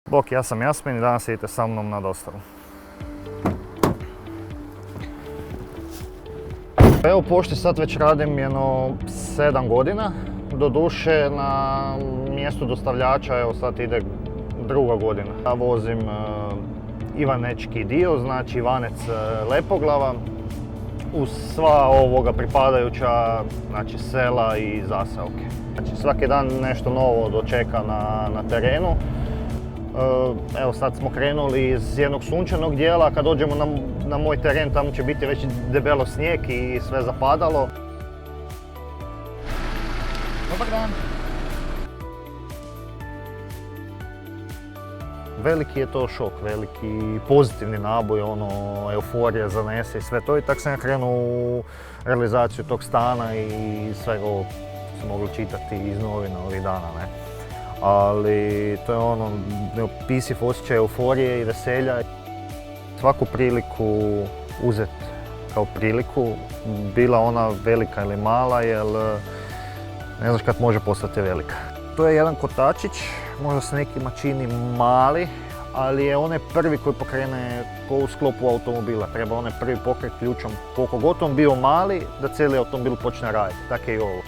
Bok, ja sam Jasmin i danas idete sa mnom na dostavu. Evo, u pošti sad već radim jedno 7 godina. Doduše na mjestu dostavljača, evo sad ide 2. godina. Ja vozim ivanečki dio, znači Ivanec Lepoglava, uz sva ovoga pripadajuća, znači sela i zaseoke. Znači svaki dan nešto novo dočeka na terenu. Evo sad smo krenuli iz jednog sunčanog dijela, kad dođemo na moj teren tamo će biti već debelo snijeg i sve zapadalo. Dobar dan! Veliki je to šok, veliki pozitivni naboj, euforija zanese i sve to, i tako sam ja krenuo u realizaciju tog stana i svega ovo smo mogli čitati iz novina ovih dana, ne. Ali to je neopisiv osjećaj euforije i veselja. Svaku priliku uzeti kao priliku, bila ona velika ili mala, jer ne znaš kad može postati velika. To je jedan kotačić, možda se nekima čini mali, ali je onaj prvi koji pokrene ko u sklopu automobila. Treba onaj prvi pokret ključom, koliko god on bio mali, da cijeli automobil počne raditi. Tako je i ovo.